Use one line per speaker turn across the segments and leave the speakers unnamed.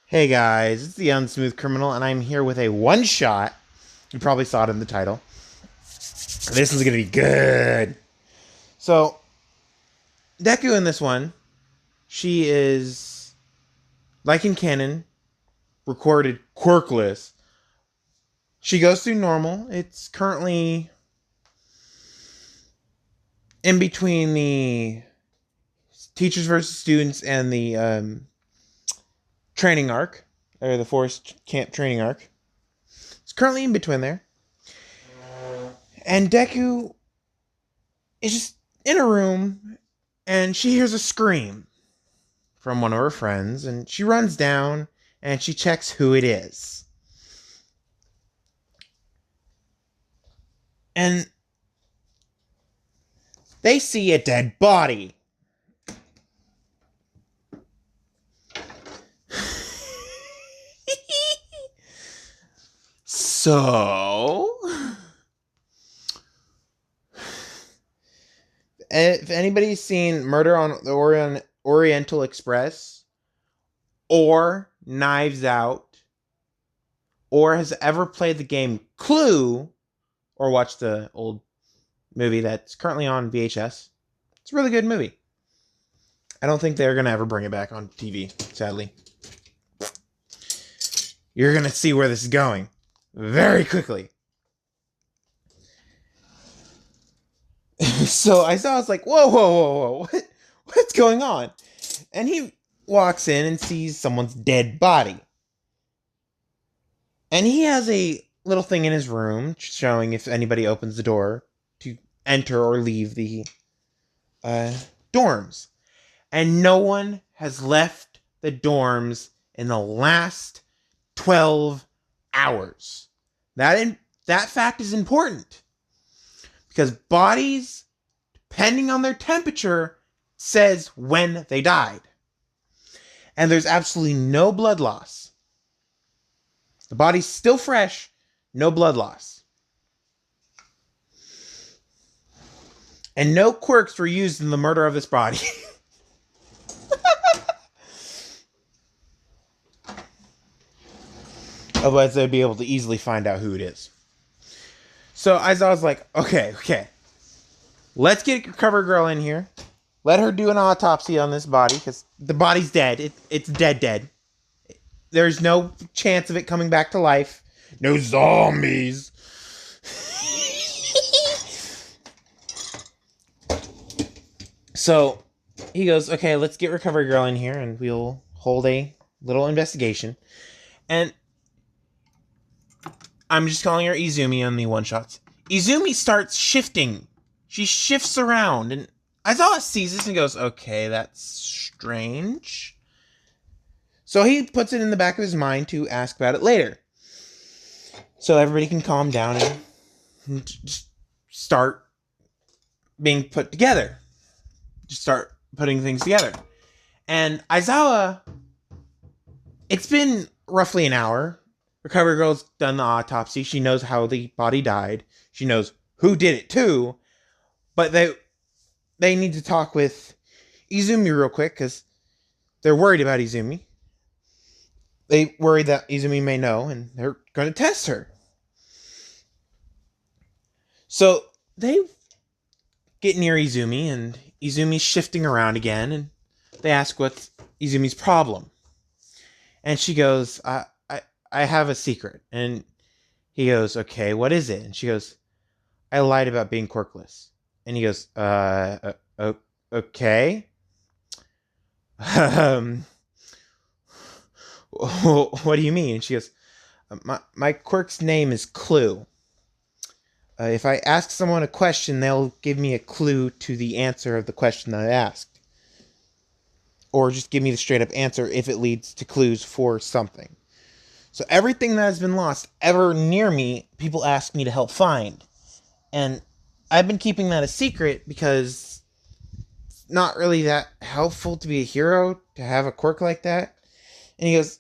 Hey guys, it's the Unsmooth Criminal, and I'm here with a one-shot. You probably saw it in the title. This is gonna be good. So, Deku in this one, she is, like in canon, recorded quirkless. She goes through normal. It's currently in between the teachers versus students and the training arc, or the forest camp training arc. It's currently in between there. And Deku is just in a room and she hears a scream from one of her friends and she runs down and she checks who it is. And they see a dead body. So, if anybody's seen Murder on the Oriental Express or Knives Out or has ever played the game Clue or watched the old movie that's currently on VHS, it's a really good movie. I don't think they're going to ever bring it back on TV, sadly. You're going to see where this is going very quickly. So I was like, whoa, what's going on? And he walks in and sees someone's dead body. And he has a little thing in his room showing if anybody opens the door to enter or leave the dorms. And no one has left the dorms in the last 12 hours. That fact is important. Because bodies, depending on their temperature, says when they died. And there's absolutely no blood loss. The body's still fresh, no blood loss. And no quirks were used in the murder of this body. Otherwise, they'd be able to easily find out who it is. So I was like, okay. Let's get Cover Girl in here. Let her do an autopsy on this body, because the body's dead. It's dead. There's no chance of it coming back to life. No zombies. So he goes, okay, let's get Recovery Girl in here and we'll hold a little investigation. And I'm just calling her Izumi on the one-shots. Izumi starts shifting. She shifts around, and Aizawa sees this and goes, okay, that's strange. So he puts it in the back of his mind to ask about it later. So everybody can calm down and just start being put together. Just start putting things together. And Aizawa, it's been roughly an hour. Recovery Girl's done the autopsy. She knows how the body died. She knows who did it too. But they need to talk with Izumi real quick because they're worried about Izumi. They worry that Izumi may know and they're going to test her. So they get near Izumi and Izumi's shifting around again and they ask what's Izumi's problem. And she goes, I have a secret. And he goes, okay, what is it? And she goes, I lied about being quirkless. And he goes, okay. What do you mean? And she goes, my quirk's name is Clue. If I ask someone a question, they'll give me a clue to the answer of the question that I asked. Or just give me the straight up answer if it leads to clues for something. So everything that has been lost ever near me, people ask me to help find. And I've been keeping that a secret because it's not really that helpful to be a hero, to have a quirk like that. And he goes,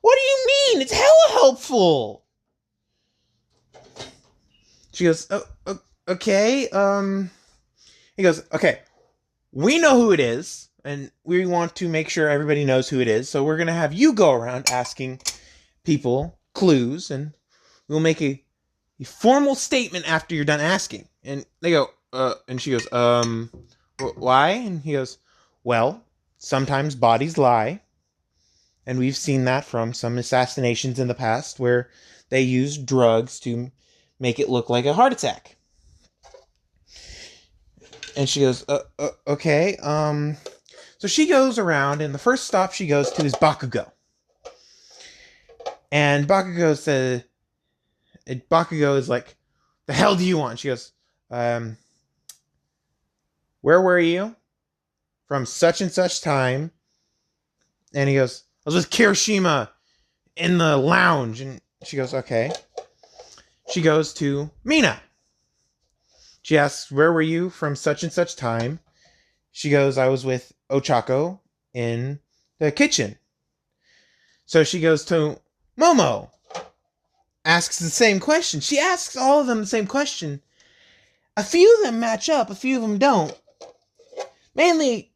what do you mean? It's hella helpful. She goes, okay. He goes, okay, we know who it is. and we want to make sure everybody knows who it is. So we're going to have you go around asking people clues, and we'll make a formal statement after you're done asking. And they go, and she goes, why? And he goes, well, sometimes bodies lie. And we've seen that from some assassinations in the past where they use drugs to make it look like a heart attack. And she goes, okay. So she goes around, and the first stop she goes to is Bakugo. And Bakugo is like, the hell do you want? She goes, where were you from such and such time? And he goes, I was with Kirishima in the lounge. And she goes, okay. She goes to Mina. She asks, where were you from such and such time? She goes, I was with Ochako in the kitchen. So she goes to Momo. Asks the same question. She asks all of them the same question. A few of them match up, a few of them don't. Mainly,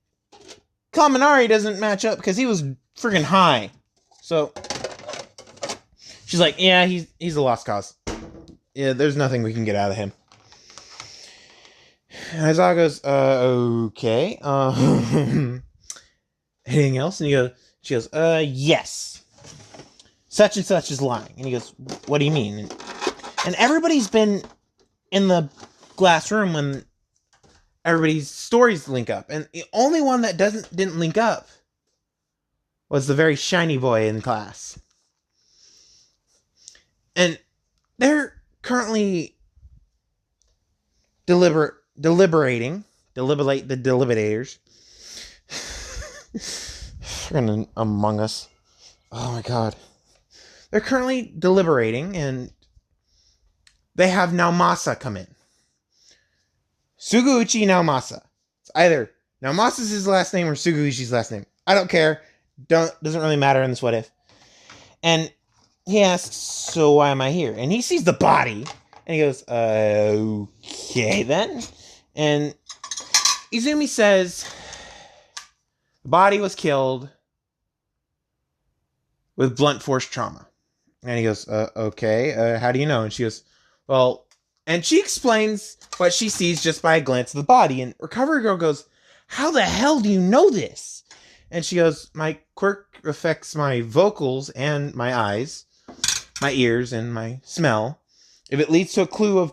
Kaminari doesn't match up because he was friggin' high. So, she's like, yeah, he's a lost cause. Yeah, there's nothing we can get out of him. And Aizawa goes, okay. Anything else? And she goes, yes. Such and such is lying. And he goes, what do you mean? And everybody's been in the glass room when everybody's stories link up. And the only one that didn't link up was the very shiny boy in class. And they're currently deliberating. Deliberate the deliberators. Friggin' Among Us. Oh my god. They're currently deliberating, and they have Naomasa come in. Suguuchi Naomasa. It's either Naomasa's his last name or Suguuchi's last name. I don't care. Doesn't really matter in this what if. And he asks, so why am I here? And he sees the body, and he goes, okay then. And Izumi says, the body was killed with blunt force trauma. And he goes, okay, how do you know? And she goes, well, and she explains what she sees just by a glance of the body. And Recovery Girl goes, how the hell do you know this? And she goes, my quirk affects my vocals and my eyes, my ears, and my smell. If it leads to a clue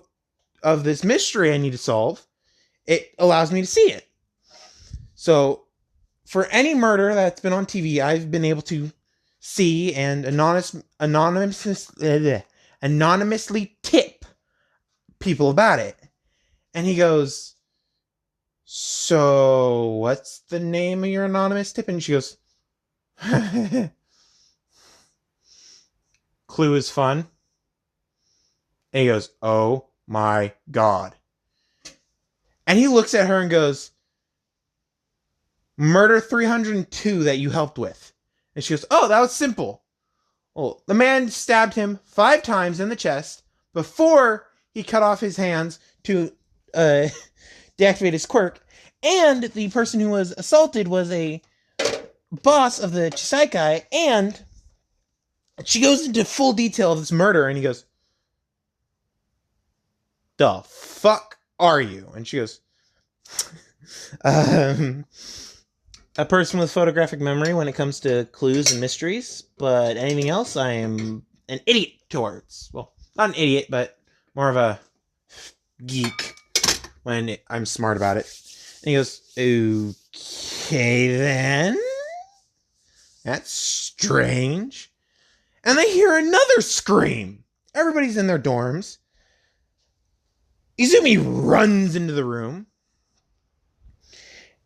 of this mystery I need to solve, it allows me to see it. So, for any murder that's been on TV, I've been able to see and anonymously tip people about it. And he goes, so what's the name of your anonymous tip? And she goes, Clue is fun. And he goes, oh my god. And he looks at her and goes, Murder 302 that you helped with. And she goes, oh, that was simple. Well, the man stabbed him 5 times in the chest before he cut off his hands to deactivate his quirk. And the person who was assaulted was a boss of the Chisaikai. And she goes into full detail of this murder. And he goes, the fuck are you? And she goes, a person with photographic memory when it comes to clues and mysteries, but anything else I am an idiot towards. Well, not an idiot, but more of a geek when I'm smart about it. And he goes, okay then. That's strange. And they hear another scream. Everybody's in their dorms. Izumi runs into the room.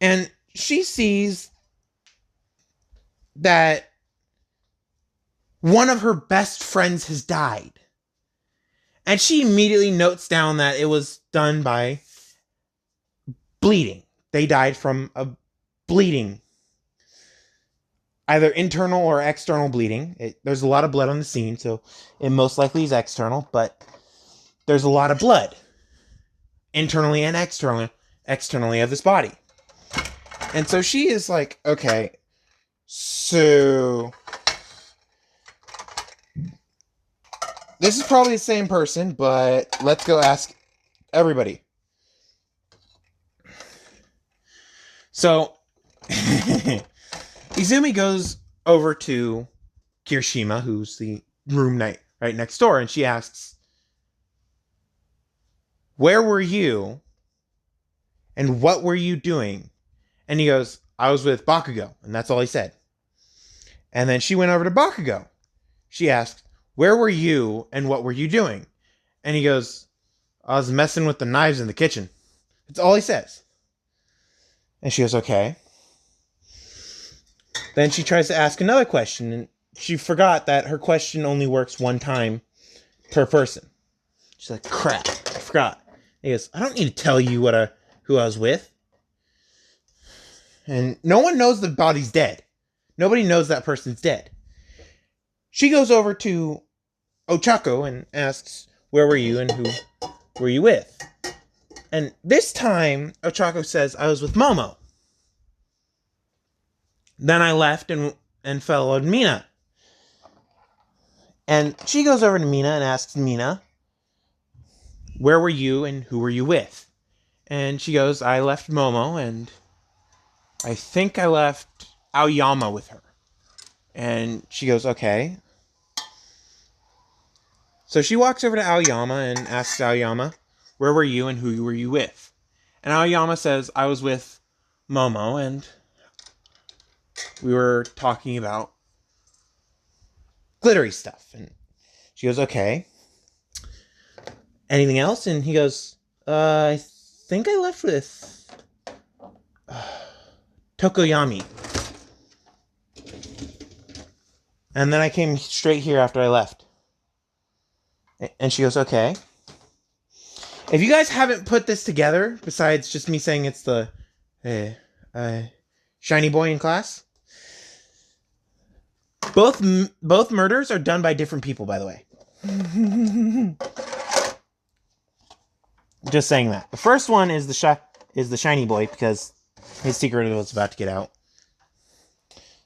And she sees that one of her best friends has died. And she immediately notes down that it was done by bleeding. They died from a bleeding. Either internal or external bleeding. There's a lot of blood on the scene, so it most likely is external, but there's a lot of blood. Internally and externally of this body. And so she is like, okay, so this is probably the same person, but let's go ask everybody. So Izumi goes over to Kirishima, who's the roommate right next door, and she asks, "Where were you? And what were you doing?" And he goes, "I was with Bakugo," and that's all he said. And then she went over to Bakugo. She asked, "Where were you and what were you doing?" And he goes, "I was messing with the knives in the kitchen." That's all he says. And she goes, "Okay." Then she tries to ask another question, and she forgot that her question only works one time per person. She's like, "Crap, I forgot." And he goes, "I don't need to tell you who I was with." And no one knows the body's dead. Nobody knows that person's dead. She goes over to Ochako and asks, "Where were you and who were you with?" And this time, Ochako says, "I was with Momo." Then I left and followed Mina. And she goes over to Mina and asks Mina, "Where were you and who were you with?" And she goes, "I left Momo and I think I left Aoyama with her." And she goes, "Okay." So she walks over to Aoyama and asks Aoyama, "Where were you and who were you with?" And Aoyama says, "I was with Momo and we were talking about glittery stuff." And she goes, "Okay. Anything else?" And he goes, "I think I left with Tokoyami. And then I came straight here after I left." And she goes, "Okay." If you guys haven't put this together, besides just me saying it's the shiny boy in class, both murders are done by different people, by the way. Just saying that. The first one is the shiny boy because his secret was about to get out.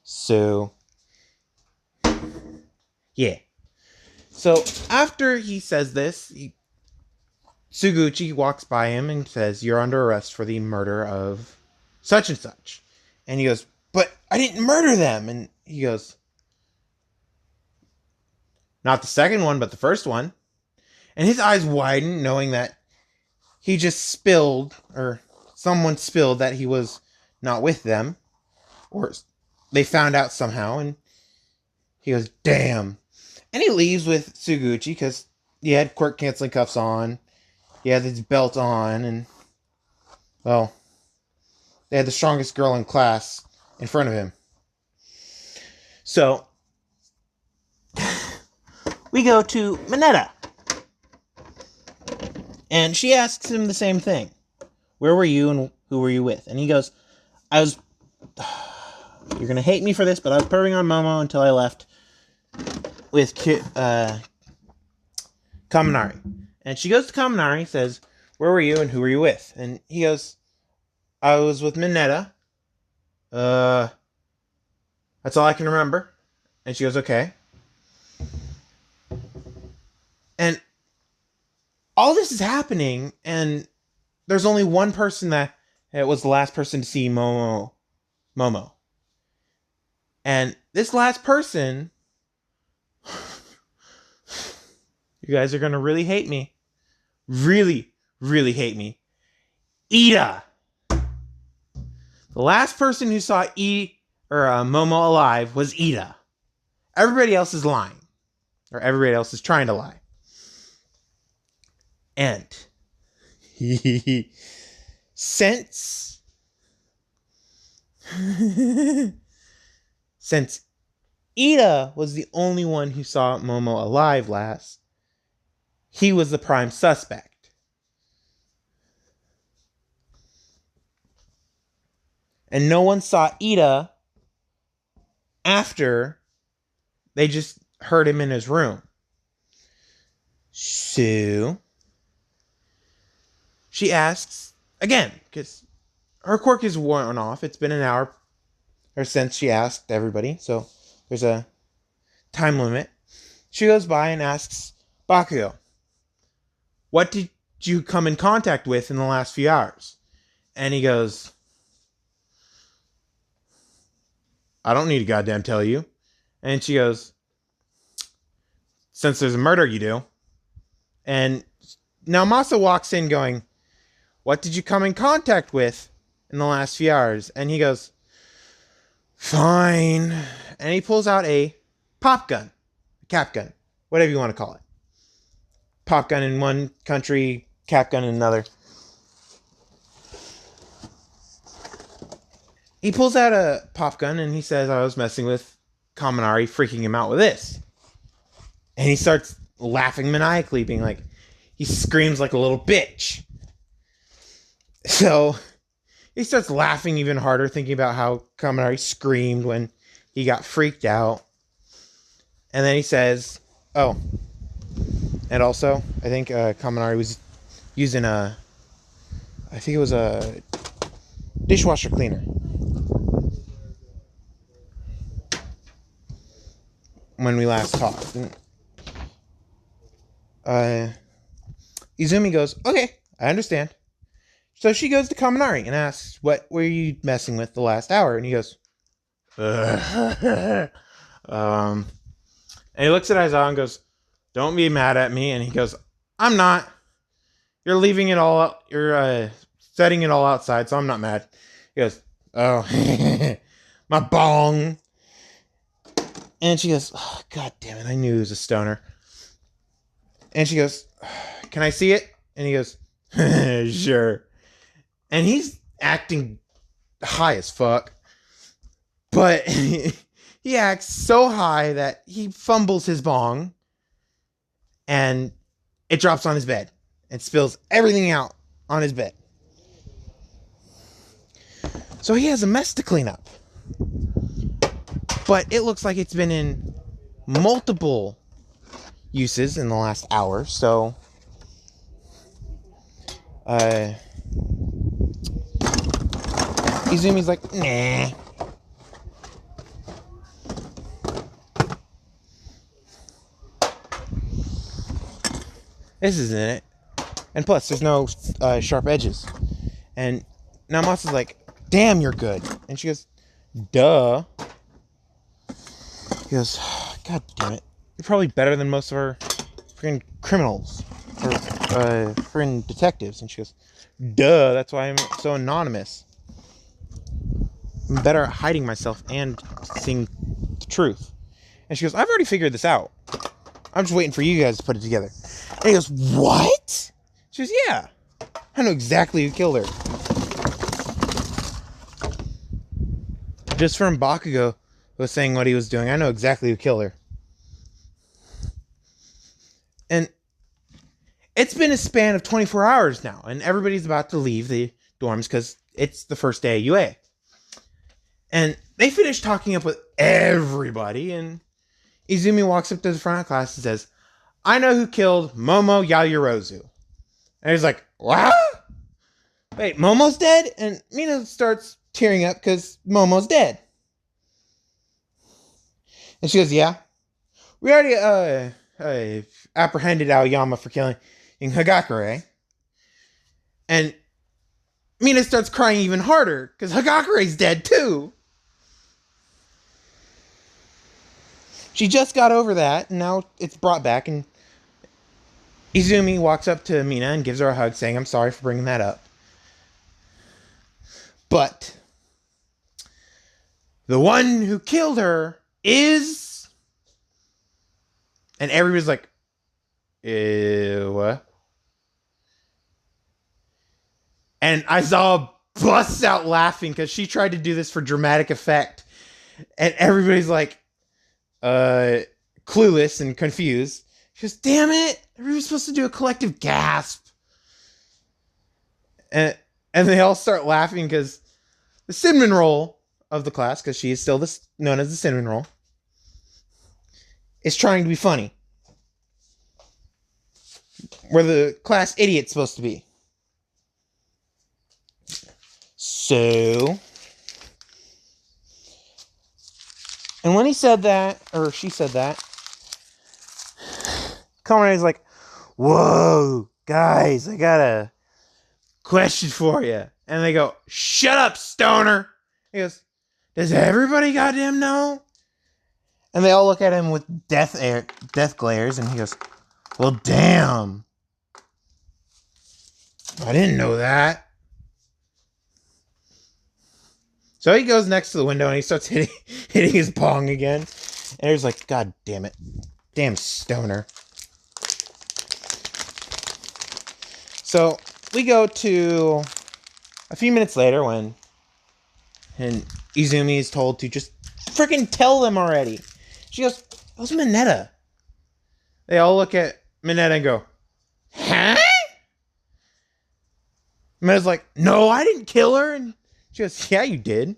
So yeah. So after he says this, Suguchi walks by him and says, "You're under arrest for the murder of such and such." And he goes, "But I didn't murder them." And he goes, "Not the second one, but the first one." And his eyes widen, knowing that he just spilled, or someone spilled that he was not with them, or they found out somehow. And he goes, "Damn." And he leaves with Suguchi because he had quirk canceling cuffs on. He had his belt on, and well, they had the strongest girl in class in front of him. So we go to Mineta. And she asks him the same thing. "Where were you and who were you with?" And he goes, "I was..." You're going to hate me for this, but I was perving on Momo until I left with Kaminari. And she goes to Kaminari, says, "Where were you and who were you with?" And he goes, "I was with Mineta. That's all I can remember." And she goes, "Okay." And all this is happening, and there's only one person that was the last person to see Momo. And this last person, you guys are going to really hate me. Really, really hate me. Ida. The last person who saw Momo alive was Ida. Everybody else is lying. Or everybody else is trying to lie. And since Ida was the only one who saw Momo alive last, he was the prime suspect. And no one saw Ida after they just heard him in his room. So she asks again, because her quirk is worn off. It's been an hour or since she asked everybody, so there's a time limit. She goes by and asks Bakugo, what did you come in contact with in the last few hours? And he goes, I don't need to goddamn tell you. And she goes, since there's a murder, you do. And now Masa walks in going, what did you come in contact with in the last few hours? And he goes, fine. And he pulls out a pop gun, a cap gun, whatever you want to call it. Pop gun in one country, cap gun in another. He pulls out a pop gun and he says, I was messing with Kaminari, freaking him out with this. And he starts laughing maniacally, being like, he screams like a little bitch. So he starts laughing even harder, thinking about how Kaminari screamed when he got freaked out. And then he says, oh, and also, I think Kaminari was using I think it was a dishwasher cleaner. When we last talked. Izumi goes, okay, I understand. So she goes to Kaminari and asks, what were you messing with the last hour? And he goes, and he looks at Aizawa and goes, don't be mad at me. And he goes, I'm not. You're leaving it all out. You're setting it all outside, so I'm not mad. He goes, oh, my bong. And she goes, oh, God damn it, I knew he was a stoner. And she goes, can I see it? And he goes, sure. And he's acting high as fuck. But he acts so high that he fumbles his bong. And it drops on his bed. And spills everything out on his bed. So he has a mess to clean up. But it looks like it's been in multiple uses in the last hour. So Izumi's like, nah. This isn't it. And plus, there's no sharp edges. And now Masa's like, damn, you're good. And she goes, duh. He goes, God damn it. You're probably better than most of our freaking criminals. Or freaking detectives. And she goes, duh, that's why I'm so anonymous. I'm better at hiding myself and seeing the truth. And she goes, I've already figured this out. I'm just waiting for you guys to put it together. And he goes, what? She goes, yeah. I know exactly who killed her. Just from Bakugo was saying what he was doing, I know exactly who killed her. And it's been a span of 24 hours now, and everybody's about to leave the dorms because it's the first day of UA. And they finish talking up with everybody, and Izumi walks up to the front of class and says, I know who killed Momo Yaoyorozu. And he's like, what? Wait, Momo's dead? And Mina starts tearing up because Momo's dead. And she goes, yeah. We already apprehended Aoyama for killing Hagakure. And Mina starts crying even harder because Hagakure's dead too. She just got over that, and now it's brought back, and Izumi walks up to Mina and gives her a hug, saying, I'm sorry for bringing that up. But the one who killed her is... And everybody's like, what? And Aizawa busts out laughing because she tried to do this for dramatic effect. And everybody's like, clueless and confused. She goes, damn it, we were supposed to do a collective gasp. And they all start laughing because the cinnamon roll of the class, because she is still known as the cinnamon roll, is trying to be funny. Where the class idiot's supposed to be. So, and when he said that, or she said that, Kaminari's like, whoa, guys, I got a question for you. And they go, shut up, stoner. He goes, does everybody goddamn know? And they all look at him with death glares, and he goes, well, damn. I didn't know that. So he goes next to the window and he starts hitting his bong again. And he's like, God damn it. Damn stoner. So we go to a few minutes later when Izumi is told to just freaking tell them already. She goes, it was Mineta. They all look at Mineta and go, huh? Mineta's like, no, I didn't kill her. And she goes, yeah, you did.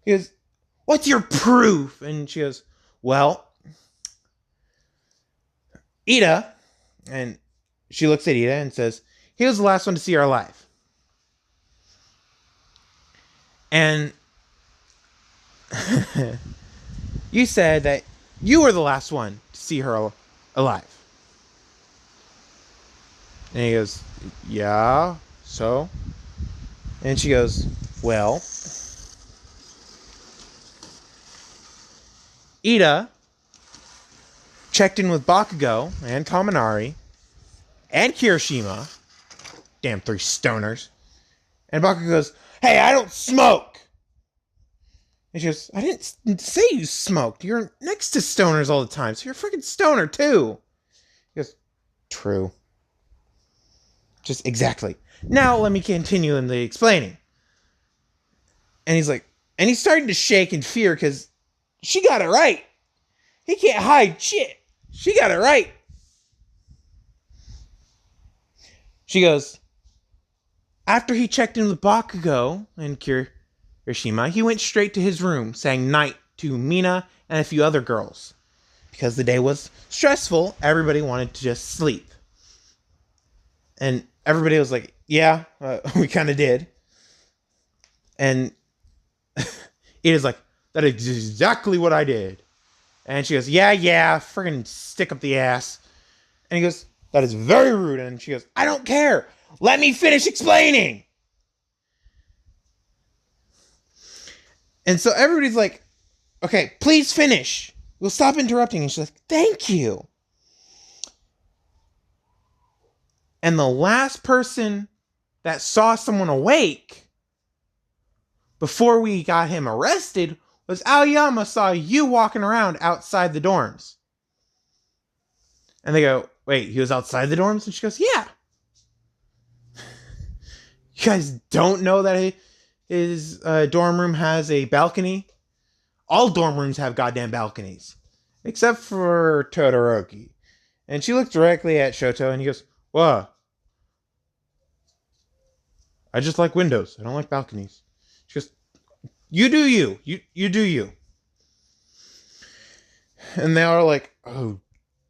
He goes, what's your proof? And she goes, well, Ida. And she looks at Ida and says, he was the last one to see her alive. And you said that you were the last one to see her alive. And he goes, yeah, so? And she goes, well, Ida checked in with Bakugo and Kaminari and Kirishima. Damn 3 stoners. And Bakugo goes, hey, I don't smoke. And she goes, I didn't say you smoked. You're next to stoners all the time, so you're a freaking stoner too. He goes, true. Just exactly. Now let me continue in the explaining. And he's like, and he's starting to shake in fear because she got it right. He can't hide shit. She got it right. She goes, after he checked in with Bakugo and Kirishima, he went straight to his room, saying night to Mina and a few other girls. Because the day was stressful, everybody wanted to just sleep. And everybody was like, yeah, we kind of did. And Ida's like, that is exactly what I did. And she goes, yeah, friggin' stick up the ass. And he goes, that is very rude. And she goes, I don't care. Let me finish explaining. And so everybody's like, okay, please finish. We'll stop interrupting. And she's like, thank you. And the last person that saw someone awake before we got him arrested was Aoyama saw you walking around outside the dorms. And they go, wait, he was outside the dorms? And she goes, yeah. You guys don't know that his dorm room has a balcony? All dorm rooms have goddamn balconies. Except for Todoroki. And she looked directly at Shoto and he goes, what? I just like windows. I don't like balconies. She goes, you do you. You do you. And they are like, oh,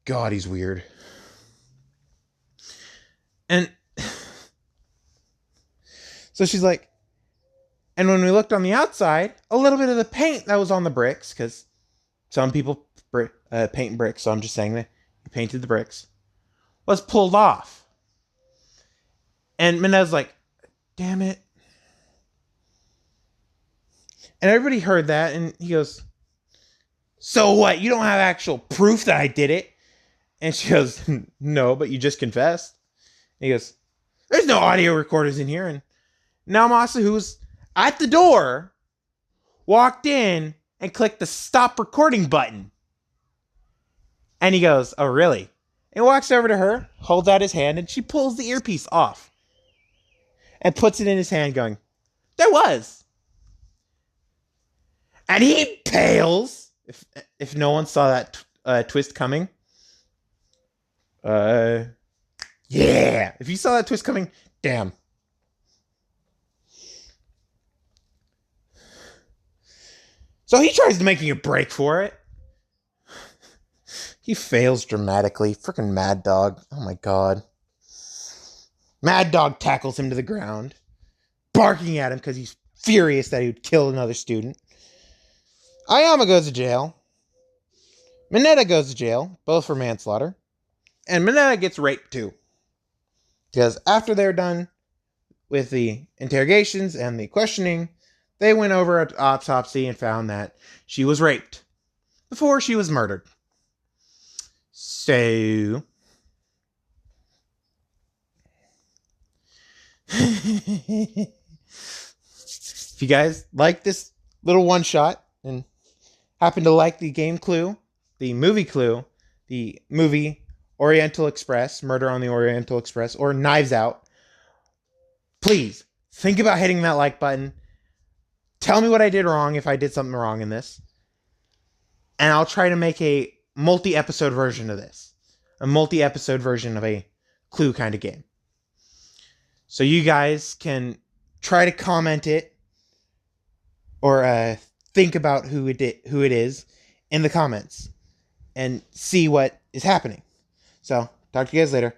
God, he's weird. And so she's like, and when we looked on the outside, a little bit of the paint that was on the bricks, because some people paint bricks, so I'm just saying that he painted the bricks, was pulled off. And Mineta's like, damn it. And everybody heard that, and he goes, so what? You don't have actual proof that I did it? And she goes, no, but you just confessed. And he goes, there's no audio recorders in here. And now Masa, who's at the door, walked in and clicked the stop recording button. And he goes, oh, really? And walks over to her, holds out his hand, and she pulls the earpiece off. And puts it in his hand going, there was. And he pales. If no one saw that twist coming. Yeah. If you saw that twist coming, damn. So he tries to making a break for it. He fails dramatically. Freaking Mad Dog. Oh my God. Mad Dog tackles him to the ground. barking at him because he's furious that he would kill another student. Ayama goes to jail. Mineta goes to jail, both for manslaughter. And Mineta gets raped too. Because after they're done with the interrogations and the questioning, they went over an autopsy and found that she was raped before she was murdered. So... if you guys like this little one-shot and happen to like the game clue, the movie Oriental Express, Murder on the Oriental Express, or Knives Out, please think about hitting that like button. Tell me what I did wrong if I did something wrong in this. And I'll try to make a multi-episode version of this. A multi-episode version of a clue kind of game. So you guys can try to comment it or think about who it is in the comments and see what is happening. So, talk to you guys later.